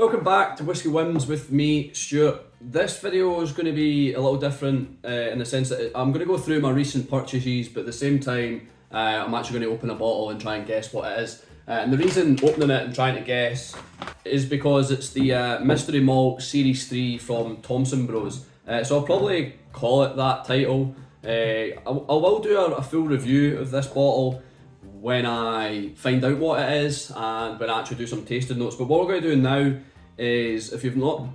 Welcome back to Whisky Whims with me, Stuart. This video is going to be a little different in the sense that I'm going to go through my recent purchases, but at the same time I'm actually going to open a bottle and try and guess what it is. And the reason opening it and trying to guess is because it's the Mystery Malt Series 3 from Thompson Bros. So I'll probably call it that title. I will do a full review of this bottle when I find out what it is and when I actually do some tasting notes. But what we're going to do now is, if you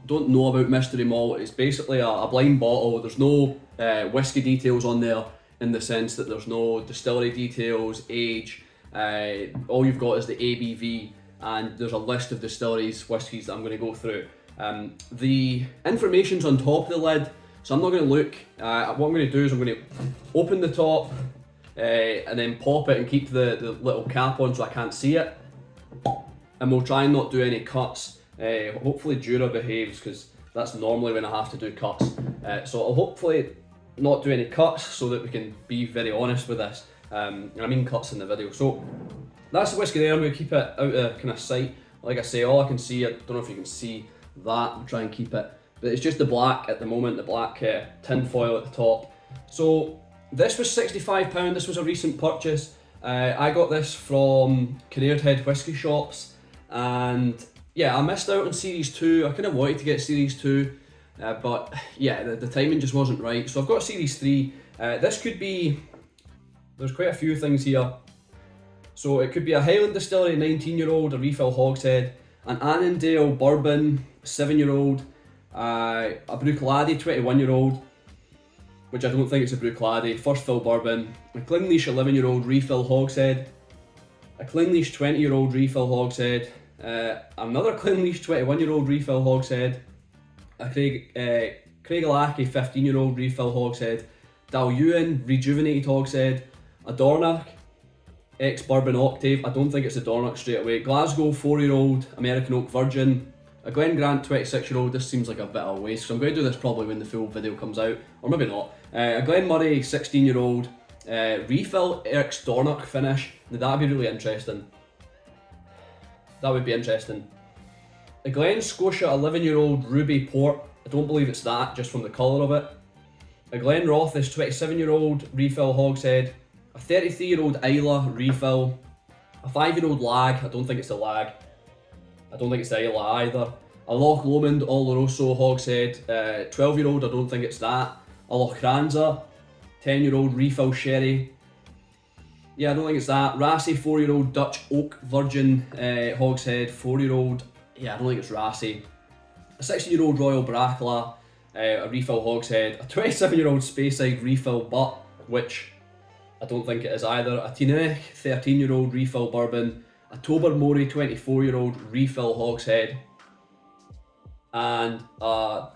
don't know about Mystery Malt, it's basically a blind bottle. There's no whiskey details on there in the sense that there's no distillery details, age. All you've got is the ABV, and there's a list of distilleries, whiskies that I'm going to go through. The information's on top of the lid, so I'm not going to look. What I'm going to do is I'm going to open the top and then pop it and keep the little cap on so I can't see it. And we'll try and not do any cuts. Hopefully Jura behaves, because that's normally when I have to do cuts. So I'll hopefully not do any cuts so that we can be very honest with this. And I mean cuts in the video. So that's the whiskey there. I'm going to keep it out of kind of sight. Like I say, all I can see, I don't know if you can see that, I'll try and keep it. But it's just the black at the moment, the black tin foil at the top. So this was £65, this was a recent purchase. I got this from Kinnaird Head Whisky Shops, and yeah, I missed out on Series 2. I kind of wanted to get Series 2, but yeah, the timing just wasn't right. So I've got Series 3. This could be, there's quite a few things here. So it could be a Highland Distillery 19-year-old, a refill hogshead, an Annandale Bourbon 7-year-old, a Bruichladdich 21-year-old, which I don't think it's a Bruichladdich, first fill bourbon, a Glenleash 11-year-old refill hogshead, a Glenleash 20-year-old refill hogshead, another Glenleash 21-year-old refill hogshead, a Craiglachie 15-year-old refill hogshead, Dalyuen rejuvenated hogshead, a Dornoch ex-bourbon octave, I don't think it's a Dornoch straight away, Glasgow 4-year-old American Oak Virgin, a Glen Grant 26-year-old, this seems like a bit of a waste, so I'm going to do this probably when the full video comes out, or maybe not. A Glen Murray 16-year-old, refill ex Dornoch finish, now that'd be really interesting. That would be interesting. A Glen Scotia 11-year-old Ruby Port, I don't believe it's that, just from the colour of it. A Glen Rothes 27-year-old refill hogshead, a 33-year-old Isla refill, a 5-year-old Lag, I don't think it's a Lag. I don't think it's the Isla either. A Loch Lomond Oloroso hogshead, 12-year-old, I don't think it's that. A Lochranza, 10-year-old refill sherry. Yeah, I don't think it's that. Rassy 4-year-old Dutch Oak Virgin hogshead, 4-year-old. Yeah, I don't think it's Rassy. A 16-year-old Royal Bracala, a refill hogshead. A 27-year-old Speyside refill butt, which I don't think it is either. A Tinech 13-year-old refill bourbon. A Tobermory 24-year-old refill hogshead, and a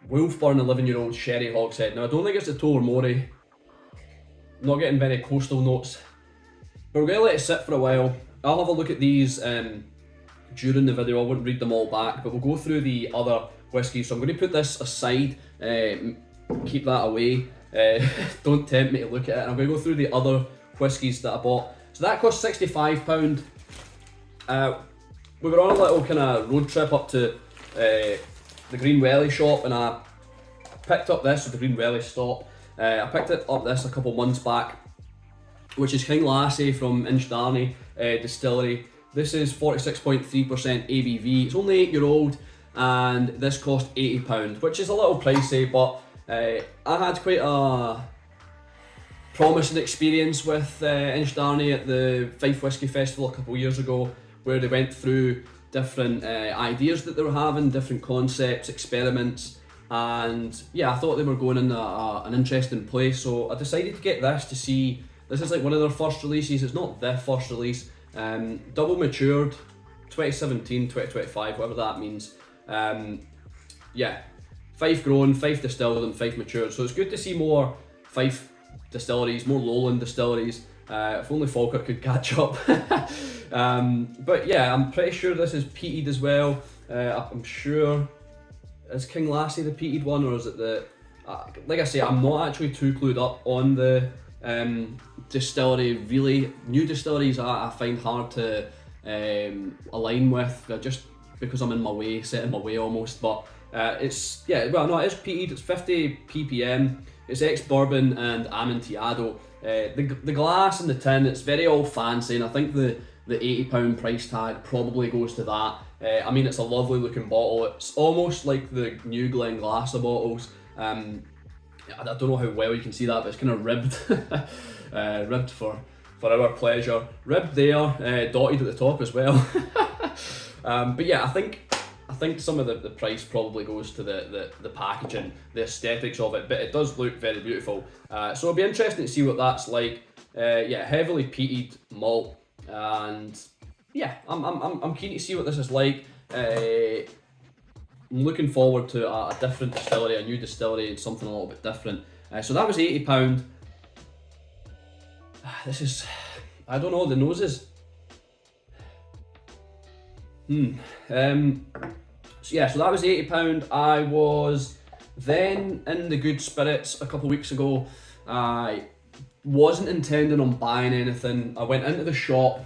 Wolfburn 11-year-old sherry hogshead. Now I don't think it's a Tobermory, I'm not getting very coastal notes, but we're going to let it sit for a while. I'll have a look at these during the video, I wouldn't read them all back, but we'll go through the other whiskies. So I'm going to put this aside, keep that away, don't tempt me to look at it, and I'm going to go through the other whiskies that I bought. So that cost £65. We were on a little kind of road trip up to the Green Welly shop, and I picked up this with the Green Welly stop. I picked up this a couple months back, which is King Lassie from Inchdarney Distillery. This is 46.3% ABV. It's only 8-year-old, and this cost £80, which is a little pricey, but I had quite a promising experience with Inchdarney at the Fife Whisky Festival a couple of years ago, where they went through different ideas that they were having, different concepts, experiments, and yeah, I thought they were going in an interesting place, so I decided to get this to see. This is like one of their first releases. It's not their first release, double matured, 2017, 2025, whatever that means. Yeah, Fife grown, Fife distilled, and Fife matured, so it's good to see more Fife distilleries, more lowland distilleries. If only Falkirk could catch up. But yeah, I'm pretty sure this is peated as well. I'm sure, is King Lassie the peated one, or is it the like I say, I'm not actually too clued up on the distillery. Really, new distilleries I find hard to align with. They're just because I'm in my way, set in my way almost, but it's, yeah, well, no, it is peated, it's 50 ppm, it's ex-bourbon and Amontillado. The glass and the tin, it's very all fancy, and I think the £80 price tag probably goes to that. I mean, it's a lovely looking bottle. It's almost like the New Glenglassaugh bottles. I don't know how well you can see that, but it's kind of ribbed, ribbed for our pleasure. Ribbed there, dotted at the top as well. But yeah, I think some of the price probably goes to the packaging, the aesthetics of it, but it does look very beautiful. So it'll be interesting to see what that's like. Yeah, heavily peated malt, and yeah, I'm keen to see what this is like. I'm looking forward to a different distillery, a new distillery, and something a little bit different. So that was £80. This is, I don't know, the noses. So yeah, so that was £80. I was then in the good spirits a couple of weeks ago. I wasn't intending on buying anything. I went into the shop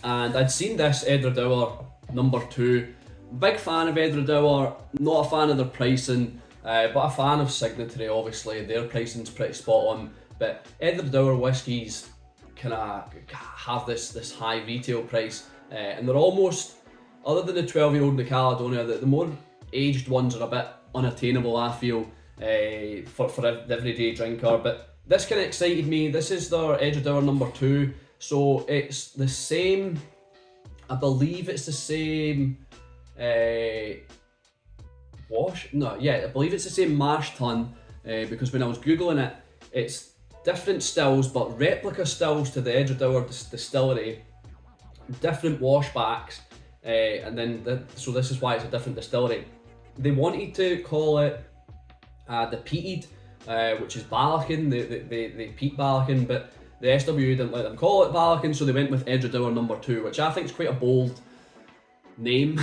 and I'd seen this Edradour number 2. Big fan of Edradour, not a fan of their pricing, but a fan of Signatory, obviously. Their pricing's pretty spot on, but Edradour whiskies kind of have this high retail price, and they're almost, other than the 12-year-old in the Caledonia, the more aged ones are a bit unattainable, I feel, for the everyday drinker. But this kind of excited me. This is their Edradour number 2, so it's the same, I believe it's the same wash? No, yeah, I believe it's the same mash tun, because when I was Googling it, it's different stills, but replica stills to the Edradour distillery, different washbacks, and then so this is why it's a different distillery. They wanted to call it the peated, which is Balakin, they peat Balakin, but the SW didn't let them call it Balakin, so they went with Edradour number 2, which I think is quite a bold name,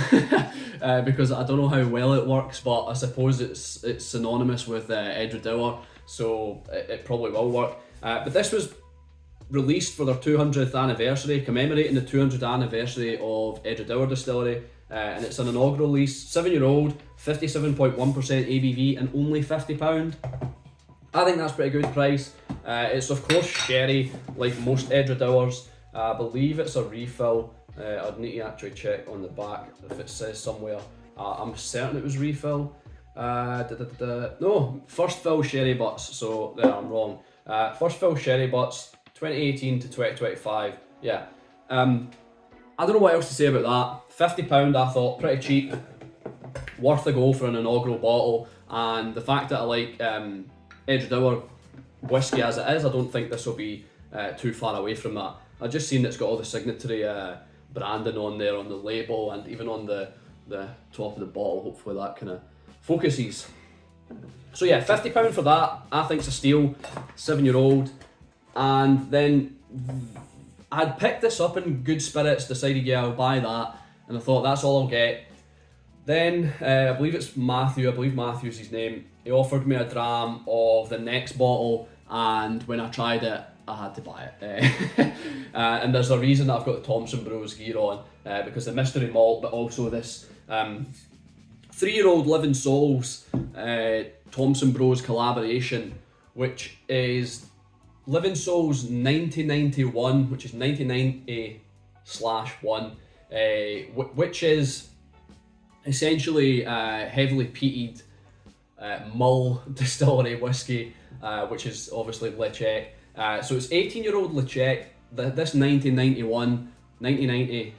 because I don't know how well it works, but I suppose it's synonymous with Edradour, so it probably will work. But this was released for their 200th anniversary, commemorating the 200th anniversary of Edradour Distillery, and it's an inaugural release, 7-year-old, 57.1% ABV, and only £50. I think that's pretty good price. It's of course sherry, like most Edradours. I believe it's a refill. I'd need to actually check on the back if it says somewhere. I'm certain it was refill. No, first fill sherry butts, so there, I'm wrong. First fill sherry butts, 2018 to 2025. Yeah. I don't know what else to say about that. £50 I thought, pretty cheap. Worth a go for an inaugural bottle, and the fact that I like Edradour whiskey as it is, I don't think this will be too far away from that. I've just seen it's got all the Signatory branding on there, on the label, and even on the top of the bottle. Hopefully that kind of focuses. So yeah, £50 for that, I think it's a steal. 7-year-old. And then I'd picked this up in good spirits, decided yeah, I'll buy that, and I thought that's all I'll get. Then I believe it's Matthew, I believe Matthew's his name, he offered me a dram of the next bottle, and when I tried it, I had to buy it. And there's a reason that I've got the Thompson Bros gear on, because the mystery malt, but also this 3-year-old Living Souls Thompson Bros collaboration, which is Living Souls 1991, which is 1990/1, which is essentially heavily peated Mull distillery whiskey, which is obviously Lechec. So it's 18-year-old Lechec. This 1991, 1990,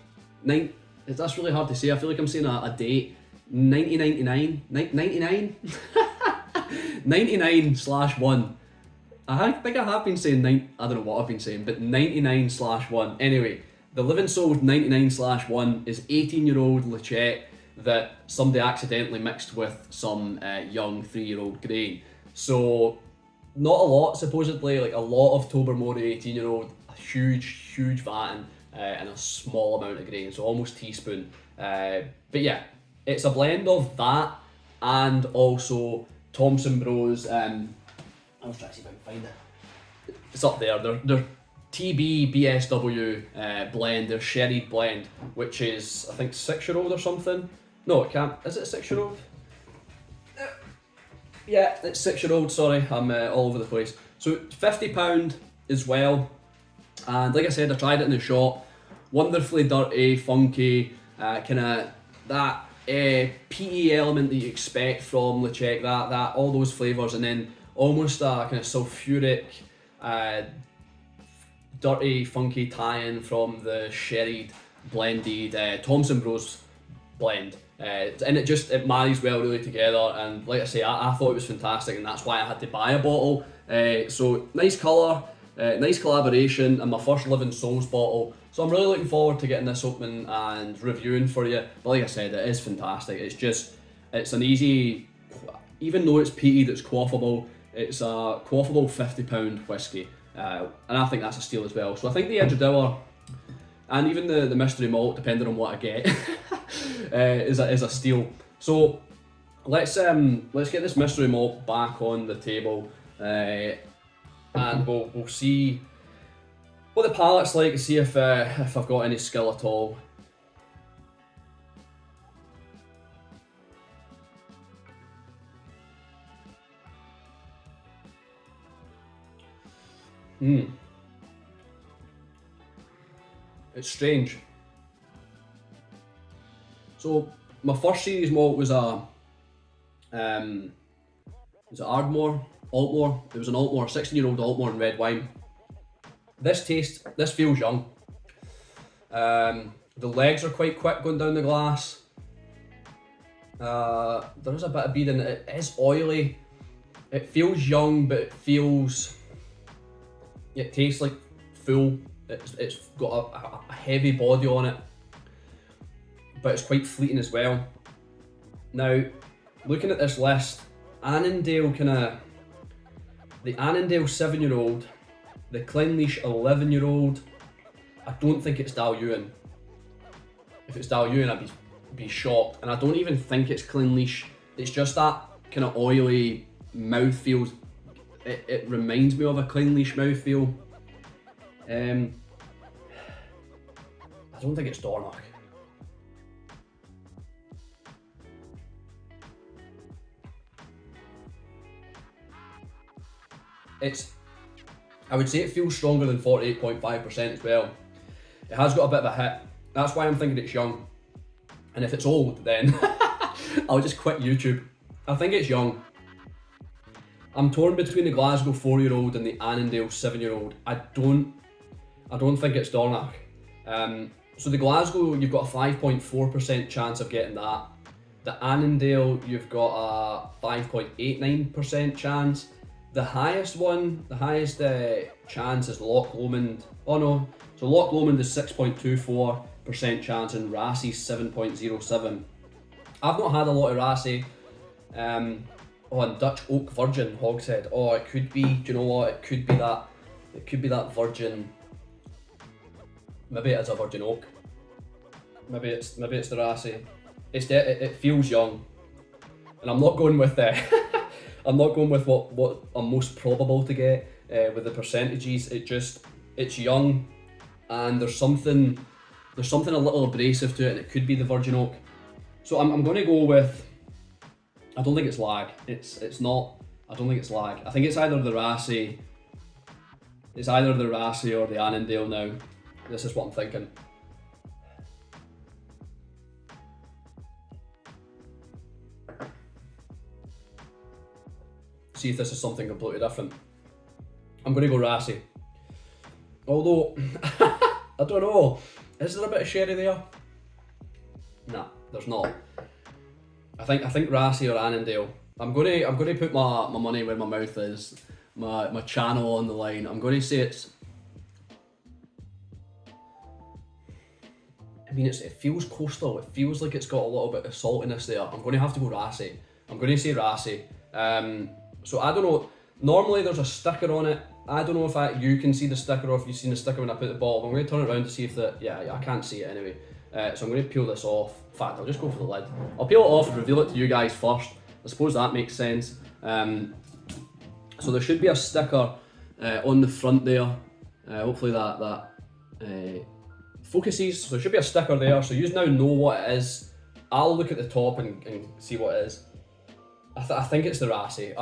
that's really hard to say. I feel like I'm saying a date. 1999, 99? 99/1. I think I have been saying I don't know what I've been saying, but 99/1. Anyway, the Living Souls 99/1 is 18-year-old Lechec that somebody accidentally mixed with some young 3-year-old grain. So not a lot, supposedly, like a lot of Tobermory 18-year-old, a huge vat and a small amount of grain, so almost teaspoon. But yeah, it's a blend of that and also Thompson Bros. I was trying to see if I can find it. It's up there. They're TB BSW blend, their sherried blend, which is I think 6-year-old or something. No, it can't. Is it 6-year-old? Yeah, it's 6-year-old. Sorry, I'm all over the place. So £50 as well, and like I said, I tried it in the shop. Wonderfully dirty, funky, kind of that peaty element that you expect from Lechek. That all those flavours, and then almost a kind of sulphuric, dirty, funky tie-in from the sherried, blended Thompson Bros blend. And it marries well really together, and like I say, I thought it was fantastic, and that's why I had to buy a bottle. So nice colour, nice collaboration, and my first Living Souls bottle. So I'm really looking forward to getting this open and reviewing for you. But like I said, it is fantastic. It's an easy, even though it's peated, it's quaffable. It's a quaffable £50 whiskey, and I think that's a steal as well. So I think the Edgedower and even the mystery malt, depending on what I get, is a steal. So let's get this mystery malt back on the table, and we'll see what the palate's like, and see if I've got any skill at all. It's strange. So my first series malt was was it Ardmore? Altmore. It was an Altmore, 16-year-old Altmore in red wine. This feels young. The legs are quite quick going down the glass. There is a bit of bead in it. It is oily. It feels young, but it tastes like full. It's got a heavy body on it, but it's quite fleeting as well. Now, looking at this list, Annandale the Annandale 7-year-old, the Clenleash 11-year-old, I don't think it's Dalyuen. If it's Dalyuen, I'd be shocked, and I don't even think it's Clenleash. It's just that kind of oily mouthfeel. It reminds me of a Clenleash mouthfeel. I don't think it's Dornoch. I would say it feels stronger than 48.5% as well. It has got a bit of a hit. That's why I'm thinking it's young. And if it's old, then I'll just quit YouTube. I think it's young. I'm torn between the Glasgow 4-year-old and the Annandale 7-year-old. I don't think it's Dornoch. So the Glasgow, you've got a 5.4% chance of getting that. The Annandale, you've got a 5.89% chance. The highest chance is Loch Lomond. Oh no, so Loch Lomond is 6.24% chance and Rassie's 7.07. I've not had a lot of Rassie. And Dutch Oak Virgin Hogshead. Oh, it could be. Do you know what? It could be that. It could be that Virgin. Maybe it is a Virgin Oak. Maybe it's the Rassie. It feels young, and I'm not going with I'm not going with what I'm most probable to get with the percentages. It's young, and there's something a little abrasive to it, and it could be the Virgin Oak. So I'm going to go with. I don't think it's lag. It's not. I don't think it's lag. I think it's either the Rassie. It's either the Rassie or the Annandale now. This is what I'm thinking. See if this is something completely different. I'm going to go Rassie. Although, I don't know. Is there a bit of sherry there? Nah, there's not. I think Rassie or Annandale. I'm going to put my money where my mouth is. My channel on the line. I'm going to say it's. I mean, it feels coastal. It feels like it's got a little bit of saltiness there. I'm going to have to go Rassie. I'm going to say Rassie. So I don't know. Normally there's a sticker on it. I don't know if you can see the sticker or if you've seen the sticker when I put the bottle. I'm going to turn it around to see if yeah, I can't see it anyway. So I'm going to peel this off. In fact, I'll just go for the lid. I'll peel it off and reveal it to you guys first. I suppose that makes sense. So there should be a sticker on the front there. Hopefully that focuses. So there should be a sticker there, so you now know what it is. I'll look at the top and see what it is. I think it's the Rassi.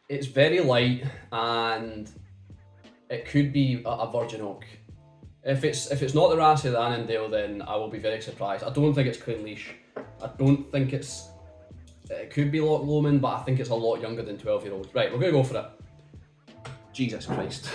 It's very light, and it could be a virgin oak. If it's not the Rassi or the Annandale, then I will be very surprised. I don't think it's Cleanleash. I don't think it's. It could be Loch Lomond, but I think it's a lot younger than 12-year-olds. Right, we're gonna go for it. Jesus Christ.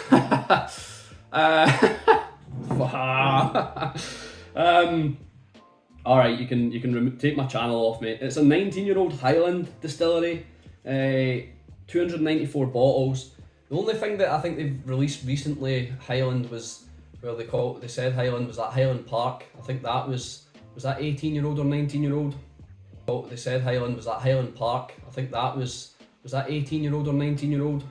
All right, you can take my channel off, mate. It's a 19-year-old Highland distillery, 294 bottles. The only thing that I think they've released recently, Highland, was, well, they said Highland was at Highland Park. I think that was that 18-year-old or 19-year-old? Oh, they said Highland was at Highland Park. I think that was that 18-year-old or 19-year-old?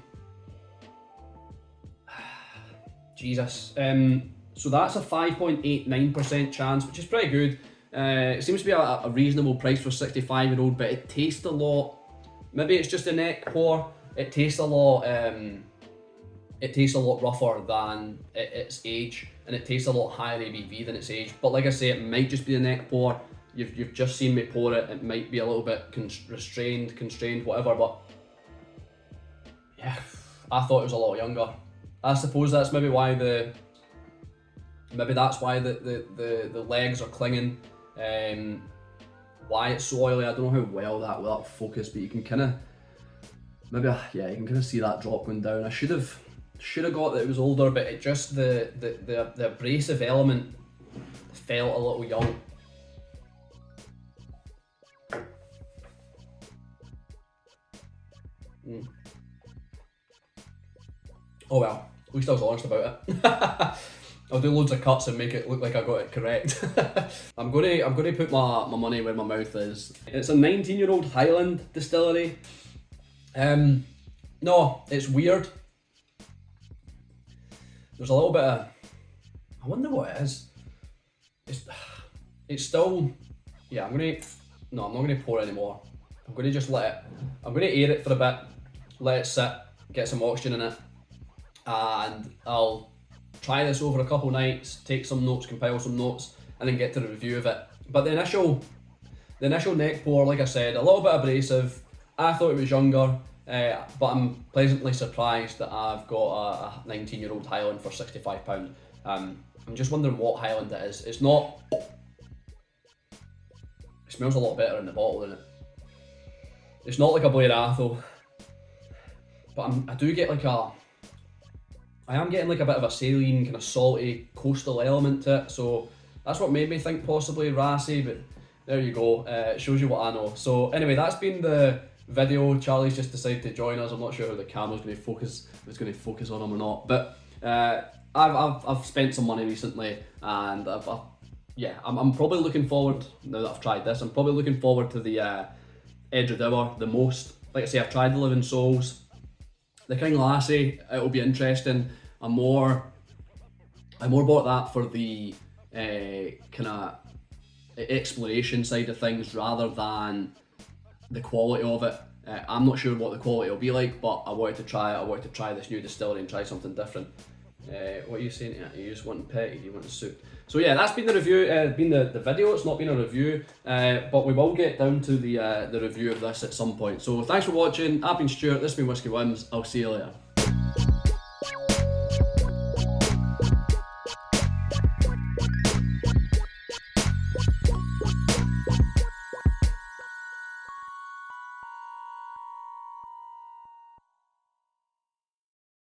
Jesus. So that's a 5.89% chance, which is pretty good. It seems to be a reasonable price for 65-year-old, but it tastes a lot. Maybe it's just a neck pour. It tastes a lot. It tastes a lot rougher than its age, and it tastes a lot higher ABV than its age. But like I say, it might just be a neck pour. You've just seen me pour it. It might be a little bit constrained, whatever. But yeah, I thought it was a lot younger. I suppose that's maybe why the legs are clinging. Why it's so oily, I don't know how well that will focus, but you can kind of you can kind of see that drop going down. I should have got that it was older, but it just the abrasive element felt a little young. Oh well, at least I was honest about it. I'll do loads of cuts and make it look like I got it correct. I'm gonna put my money where my mouth is. It's a 19-year-old Highland distillery. No, it's weird. There's a little bit of, I wonder what it is. It's still, yeah, I'm not gonna pour anymore. I'm gonna just I'm gonna air it for a bit, let it sit, get some oxygen in it, and I'll try this over a couple nights, take some notes, compile some notes, and then get to the review of it. But the initial neck pour, like I said, a little bit abrasive. I thought it was younger, but I'm pleasantly surprised that I've got a 19-year-old Highland for £65. I'm just wondering what Highland it is. It's not. It smells a lot better in the bottle, doesn't it? It's not like a Blair Athol, but I do get I am getting like a bit of a saline, kind of salty, coastal element to it, so that's what made me think possibly Rassi, but there you go, it shows you what I know. So anyway, that's been the video. Charlie's just decided to join us. I'm not sure how the camera's going to focus, if it's going to focus on him or not, but I've spent some money recently, and I'm probably looking forward, now that I've tried this, I'm probably looking forward to the Edred Hour the most. Like I say, I've tried the Living Souls. The King Lassie, it'll be interesting. I more bought that for the kind of exploration side of things rather than the quality of it. I'm not sure what the quality will be like, but I wanted to try it. I wanted to try this new distillery and try something different. What are you saying? Are you just wanting petty? Do you want a soup? So yeah, that's been the review. Been the video. It's not been a review, but we will get down to the review of this at some point. So thanks for watching. I've been Stuart. This has been Whiskey Whims. I'll see you later.